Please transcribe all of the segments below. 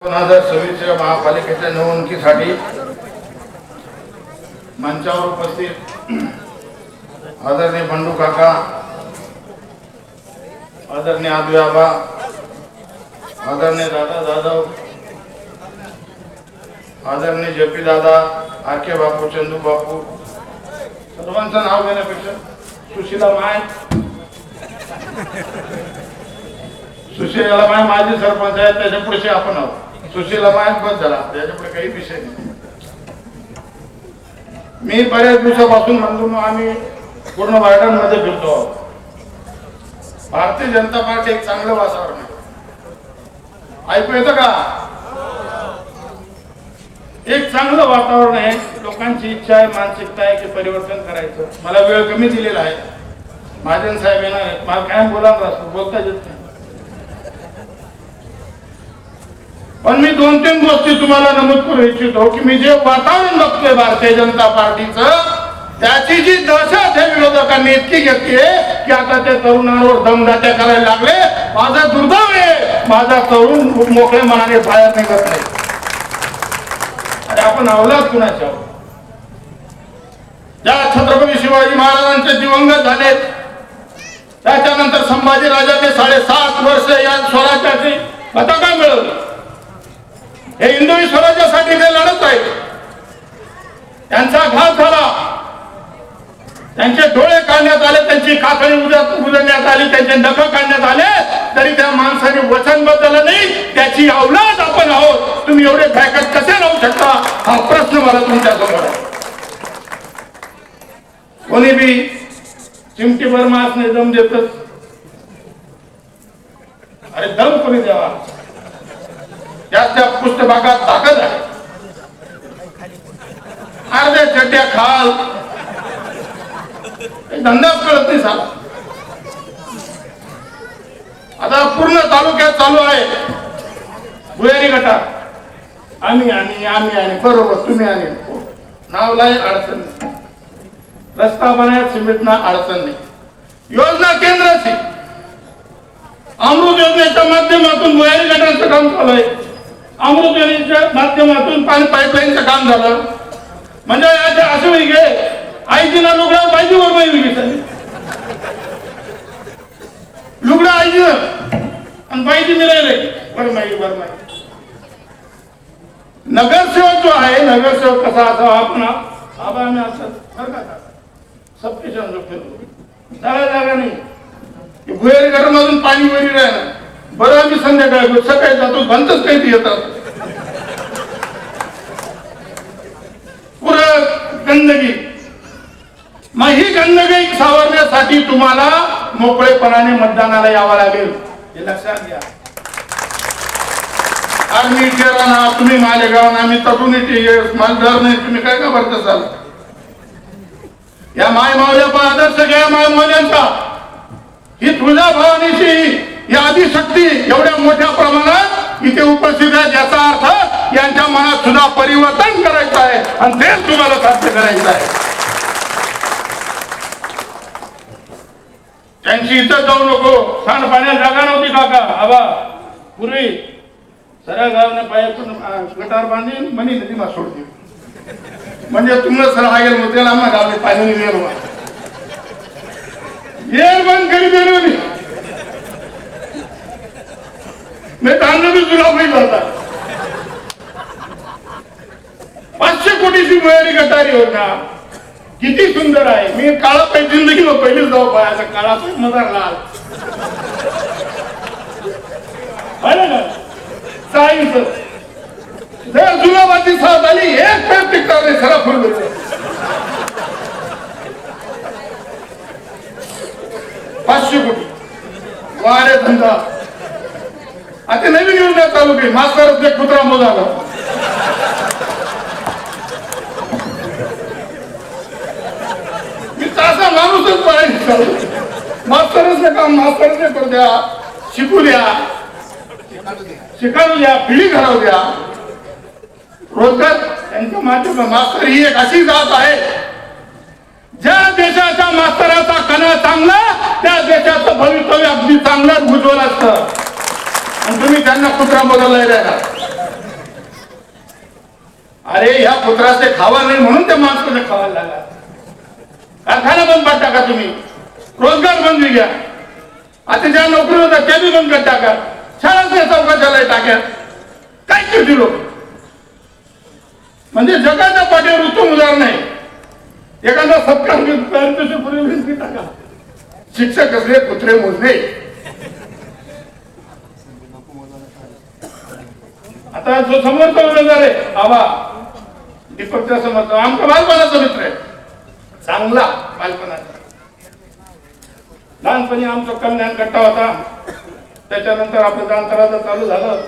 2026 महापालिकेच्या निवडणुकीसाठी मंचावर उपस्थित आदरणीय बंडू काका, आदरणीय आदव्याबा, आदरणीय दादा जाधव, आदरणीय जेपी दादा, आके बापू, चंदू बापू, सर्वांचं नाव घेण्यापेक्षा सुशीला माय, सुशीला माय माजी सरपंच आहे, त्याच्या पुढे आपण आहोत. सुशीला माय बस झाला, त्याच्यापुढे काही विषय नाही. मी बऱ्याच दिवसापासून म्हणतो आम्ही पूर्ण वार्डन मध्ये फिरतो आहोत. भारतीय जनता पार्टी एक चांगलं वातावरण आहे. ऐकू येतं का? एक चांगलं वातावरण आहे. लोकांची इच्छा आहे, मानसिकता आहे की परिवर्तन करायचं. मला वेळ कमी दिलेला आहे. महाजन साहेब येणार आहेत, मला काय बोलता येत नाही. पण मी 2-3 गोष्टी तुम्हाला नमूद करू इच्छितो की मी जे वातावरण बघतोय भारतीय जनता पार्टीचं, त्याची जी दहशत आहे विरोधकांनी इतकी घेतलीये की आता त्या तरुणांवर दमदाट्या करायला लागले. माझा दुर्दैव आहे, माझा तरुण मोकळे मनाने बाहेर निघत नाही. अरे आपण अवलाद कुणाचे आहोत? ज्या छत्रपती शिवाजी महाराजांचे दिवंगत झाले, त्याच्यानंतर संभाजी राजाने 7.5 वर्ष या स्वराज्याची पताका मिळवली. हे हिंदवी स्वराज्यासाठी ते लढत आहेत. त्यांचा घात झाला, त्यांचे डोळे काढण्यात आले, त्यांची कातडी उधळण्यात आली, त्यांचे नख काढण्यात आले, तरी त्या माणसाने वचन बदललं नाही. त्याची अवलाद आपण आहोत. तुम्ही एवढे बॅकअप कसे लावू शकता, हा प्रश्न मला तुमच्या समोर आहे. कोणी बी चिमटीभर मास नाही दम देतच. अरे दम कोणी द्यावा, त्या पृष्ठभागात ताकद आहे. अर्ध्या चड्ड्या खाल, धंदाच कळत नाही साला. आता पूर्ण तालुक्यात चालू आहे भुयारी गटार. आम्ही आणि बरोबर तुम्ही आणि नावलाही अडचण नाही, रस्ता बनायत सिमेंटना अडचण नाही. योजना केंद्राची अमृत योजनेच्या माध्यमातून भुयारी गटारचं काम चालू आहे. अमृत योजनेच्या माध्यमातून पाणी पाईपलाईनचं काम झालं. म्हणजे असं वेगळी गे आईजीला लुगडा पाहिजे बरोबर वेगळी लुगडा आईजी आणि बाईजी मिळाले बरं. नगरसेवक जो आहे, नगरसेवक कसा असावा आपण आम्ही असं सबके जागा नाही. भुयारी गटारमधून पाणी वरी राहिलं. बरं आम्ही संध्याकाळी सकाळी जातो, भंतच काही येतात. पुरं गंदगी. मग ही गंदगी सावरण्यासाठी तुम्हाला मोकळेपणाने मतदानाला यावं लागेल, हे लक्षात घ्या. आम्ही केराना, तुम्ही मालेगाव, आम्ही तरुणी मालदार नाही. तुम्ही काय का भरत असाल? या माय मावल्या आदर्श घ्या माय मावल्यांचा. ही तुळजा भवानीची ही आदिशक्ती एवढ्या मोठ्या प्रमाणात इथे उपस्थित आहे, याचा अर्थ यांच्या मनात सुद्धा परिवर्तन करायचं आहे आणि तेच तुम्हाला साध्य करायचं आहे. त्यांची इज्जत जाऊ नको. सांडपाण्यात जागा नव्हती काका आबा पूर्वी. सगळ्या गावाने पायातून गटार बांधून मनी नदीमा सोडली. म्हणजे तुम्हाला सर हा गेल त्याला आम्हाला गावले पाणी येर बंद करी दिली. मी तांदूळ बी तुला होईल होता. 500 कोटीची भुयारी गटारी होता. किती सुंदर आहे. मी काळा पाय जिंदगी पहिलीच जाऊ पायाचा काळा पाय मदार लाल ना सायन्स. जर जुलाबाची साथ आली एक पेप टिकणार नाही, खरा फुल देतो. 500 कोटी वारे धंदा. आता नवीन योजना चालू केली, मास्तरच एक कुत्रा मोजाला. मी तासा माणूसच पाहिजे. मास्तरच काम मास्तरच करू द्या, शिकू द्या, शिकारू द्या, पिढी घडवू द्या. रोजगार त्यांच्या माध्यमात. मास्तर ही एक अशी जात आहे, ज्या देशाच्या मास्तराचा कणा चांगला त्या देशाचं भवितव्य अगदी चांगलं उज्ज्वल असतं. आणि तुम्ही त्यांना कुत्रा बदललाय. अरे या पुत्राचे खावा नाही म्हणून त्या माणसाने खावायला लागला. कारखाना बंद पाड टाका तुम्ही, रोजगार बंद घ्या, आता ज्या नोकरी होत्या त्या बी बंद कर टाका, शाळाच्या चौकाशाला टाक्या. काय करतील लोक? म्हणजे जगाच्या पाठीवर उत्तम उदाहरण आहे. एखादा सत्कार पूर्वी टाका, शिक्षक असले कुत्रे मोजणे. आता जो समोरचा उमेदवार आहे बाबा दीपकच्या समोरचा आमचा बालपणाचा मित्र आहे, चांगला बालपणाचा. लहानपणी आमचा कल्याण गट्टा होता, त्याच्यानंतर आपलं जाणताराचं चालू झालं.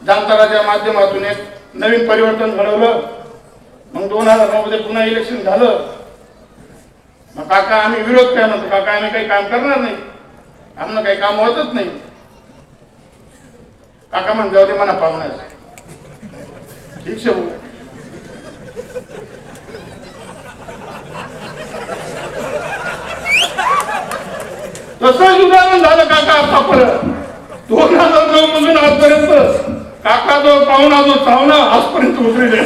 जाणताराच्या माध्यमातून एक नवीन परिवर्तन घडवलं. मग 2009 मध्ये पुन्हा इलेक्शन झालं. मग काका आम्ही विरोध काय म्हणतो, काका आम्ही काही काम करणार नाही, आम्हाला काही काम होतच नाही. काका म्हण जाऊ दे म्हणा पाहुण्याचं, ठीक शे. तसंच उदाहरण झालं काका आतापर्यंत 2009 पासून आजपर्यंत. काका जो पाहुणा जो चावणा आजपर्यंत उतरले.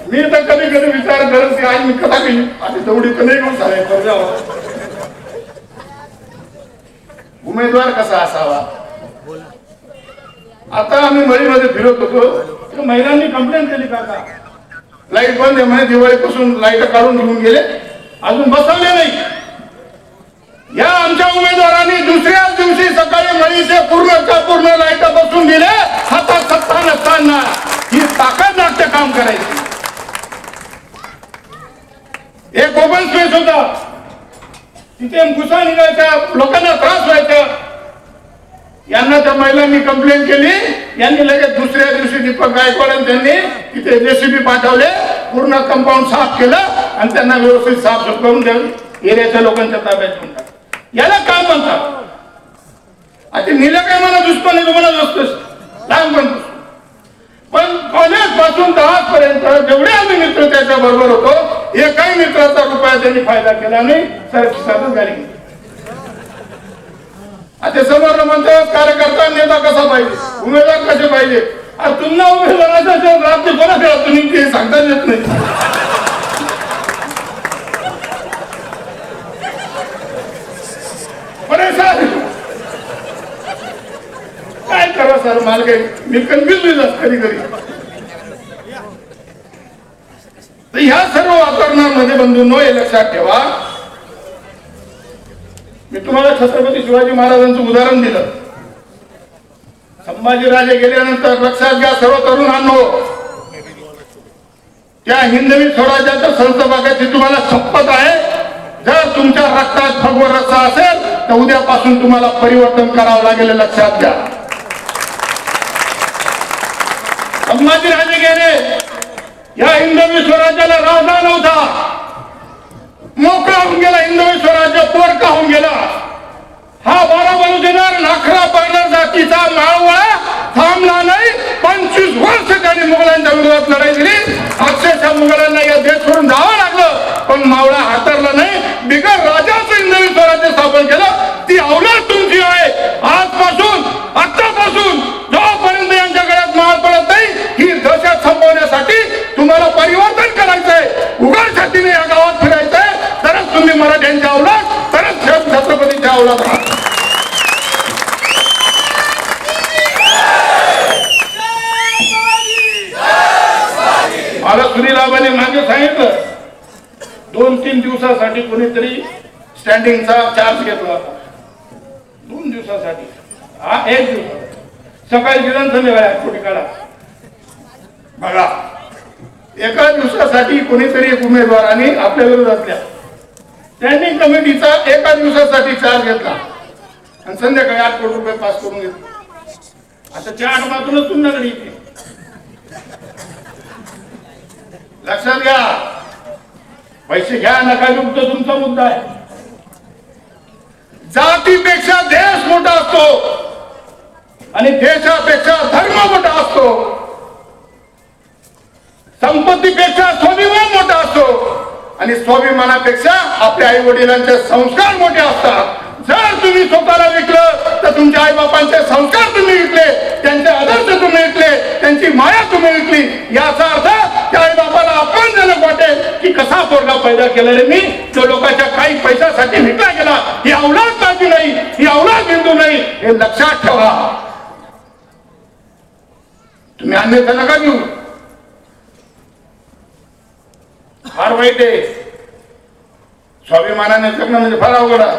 मी तर कधी कधी विचार करत की आज मी कसा केली, आता तेवढी तर नाही घेऊन झालाय. उमेदवार कसा असावा? आता आम्ही मळीमध्ये फिरत होतो, महिलांनी कंप्लेंट केली काका लाईट बंद आहे म्हणे, दिवाळीपासून लाईट काढून घेऊन गेले, अजून बसवले नाही. या आमच्या उमेदवारांनी दुसऱ्याच दिवशी सकाळी मळीचे पूर्ण लाईट बसून दिले. हातात सत्ता नसताना ही ताकद लागते काम करायची. एक ओपन स्पेस होता, तिथे घुसा निघायचा, लोकांना त्रास व्हायचा. यांना त्या महिलांनी कंप्लेंट केली, यांनी लगेच दुसऱ्या दिवशी दीपक गायकवाड त्यांनी तिथे जेसीबी पाठवले, पूर्ण कंपाऊंड साफ केलं आणि त्यांना व्यवस्थित साफ करून एरियाच्या लोकांच्या ताब्यात घेऊन टाकलं. याला काम म्हणतात. आता निल्या काय म्हणा दुश्मन आहे तुम्हाला असतोच लहानपण. पण कॉलेज पासून 10 पर्यंत जेवढे आम्ही मित्र त्याच्या बरोबर होतो, एकाही मित्राचा रुपया त्यांनी फायदा केला नाही, सर खिशातच गाडी घेतली. आता समोर म्हणतो कार्यकर्ता नेता कसा पाहिजे, उमेदवार कसे पाहिजे. तुम्हाला उमेदवाराच्या राज्य कोणा करा तुम्ही ते सांगता येत नाही. काय करा सर, मला काही मी कन्फ्युज कधी कधी. तर ह्या सर्व वातावरणामध्ये बंधूंनो हे लक्षात ठेवा. मी तुम्हाला छत्रपती शिवाजी महाराजांचं उदाहरण दिलं. संभाजीराजे गेल्यानंतर लक्षात घ्या सर्व तरुणांनो, त्या हिंदवी स्वराज्याचं संस्थापकाची तुम्हाला शपथ आहे. जर तुमच्या रक्तात भगवा रस्सा असेल तर उद्यापासून तुम्हाला परिवर्तन करावं लागेल, लक्षात घ्या. संभाजीराजे गेले, या हिंदवी स्वराज्याला राजा नव्हता, मोकळा होऊन गेला. हिंदवी स्वराज्य पोरका होऊन गेला. हा 12 बलुतेदार नाखरा पाडणार जातीचा माळवळा थांबला नाही. 25 वर्ष त्यांनी मुघलांच्या विरोधात लढाई दिली. अक्षरशः मुघलांना या देश सोडून जावं लागलं, पण मावळा हातरला नाही. बिगर राजाचं हिंदवी स्वराज्य स्थापन केलं. ती अवलाद तुमची आहे. आजपासून आतापासून जोपर्यंत यांच्या गळ्यात माळ पडत नाही, ही दहशत संपवण्यासाठी तुम्हाला परिवर्तन करायचंय. उघड छातीने या गावात फिरायचंय, तरच तुम्ही मराठ्यांच्या अवलाद, तरच छत्रपतीच्या अवलाद आहात. मला सुनीलाबाने मागे सांगितलं 2-3 दिवसासाठी कोणीतरी स्टँडिंगचा चार्ज घेतला होता. 2 दिवसासाठी, हा 1 दिवस सकाळी विधान संध्याकाळी कोटी काढा. बघा, एका दिवसासाठी कोणीतरी एक उमेदवाराने आपल्या विरोधातल्या स्टँडिंग कमिटीचा एका दिवसासाठी चार्ज घेतला आणि संध्याकाळी 8 कोटी रुपये पास करून घेतले. आता त्या आठवड्यातूनच तुमच्याकडे येते. लक्षात घ्या, पैसे घ्या नका घेऊ, तो तुमचा मुद्दा आहे. जातीपेक्षा देश मोठा असतो आणि देशापेक्षा धर्म मोठा असतो. संपत्तीपेक्षा स्वाभिमान मोठा असतो आणि स्वाभिमानापेक्षा आपल्या आई वडिलांचे संस्कार मोठे असतात. जर तुम्ही स्वतःला विकलं तर तुमच्या आई बापांचे संस्कार तुम्ही विकले, त्यांचे आदर्श तुम्ही विकले, त्यांची माया तुम्ही विकली. याचा अर्थ त्या आई बापाला अपमानजनक वाटेल की कसा पोरगा पैदा केला रे मी, जो लोकांच्या काही पैशासाठी विकला गेला. ही औलाद माझी नाही, ही औलाद हिंदू नाही, हे लक्षात ठेवा. तुम्ही अन्यथा नका घेऊ. फार वाईट आहे. स्वाभिमानाने जगणं म्हणजे फार अवघड आहे.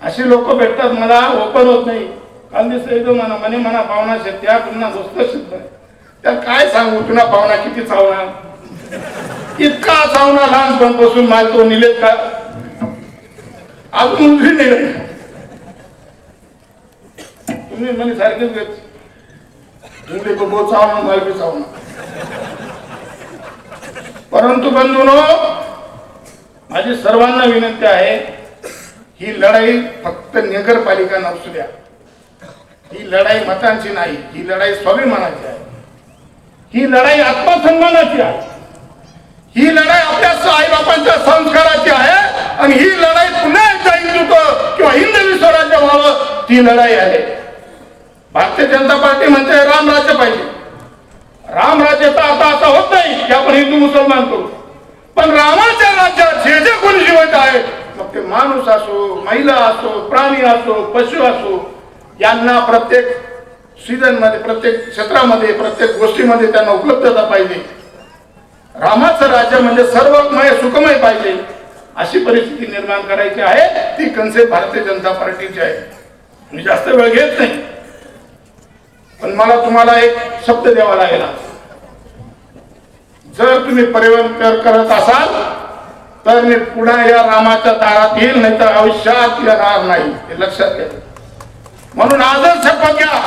अशी लोक भेटतात मला, ओपन होत नाही. काल दिसत येतो म्हणा पाहुणा शेत्या पुन्हा दोस्त शिकत त्याला काय सांगू, तुला पाहुणा किती चावणार, इतका चावणार लहानपणापासून माल तो निलेत का अजून उजवी नाही. तुम्ही म्हणे सारखेच घेत तुमचे तो बहुत चावणार मला बी चावणार. परंतु बंधूंनो, माझी सर्वांना विनंती आहे, ही लढाई फक्त नगरपालिका नसू द्या. ही लढाई मतांची नाही, ही लढाई स्वाभिमानाची आहे, ही लढाई आत्मसन्मानाची आहे, ही लढाई आपल्या आई बापांच्या संस्काराची आहे. आणि ही लढाई पुन्हा एकदा हिंदुत्व किंवा हिंदवी स्वराज्य व्हावं, ती लढाई आहे. भारतीय जनता पार्टी म्हणते रामराज्य पाहिजे. रामराज्याचा अर्थ असा होत नाही की आपण हिंदू मुसलमान करू, पण रामाच्या राज्यात जे जे कोणी जिवंत आहे, मग ते माणूस असो, महिला असो, प्राणी असो, पशु असो, यांना प्रत्येक सीझन मध्ये, प्रत्येक क्षेत्रामध्ये, प्रत्येक गोष्टीमध्ये त्यांना उपलब्धता पाहिजे. रामाचं राज्य म्हणजे सर्वमय सुखमय पाहिजे, अशी परिस्थिती निर्माण करायची आहे. ती कन्सेप्ट भारतीय जनता पार्टीची आहे. मी जास्त वेळ घेत नाही, पण मला तुम्हाला एक शब्द द्यावा लागेल. जर तुम्ही परिवर्तन करत असाल तर मी पुन्हा या रामाच्या दारात येईल, नाही तर आयुष्यात येणार नाही, हे लक्षात घ्या. म्हणून आजच शपथ घ्या,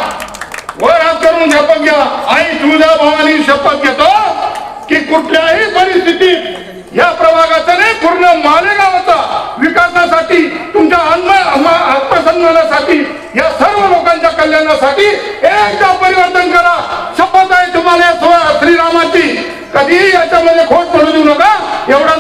वर हात करून शपथ घ्या. आई तुळजाभवानी शपथ घेतो की कुठल्याही परिस्थितीत या प्रभागाचा नाही, पूर्ण मालेगावचा विकासासाठी, तुमच्या आत्मसन्मानासाठी, या सर्व लोकांच्या कल्याणासाठी एकदा परिवर्तन करा. शपथ आहे तुम्हाला श्रीरामाची, कधीही याच्यामध्ये खोट पडू देऊ नका. एवढा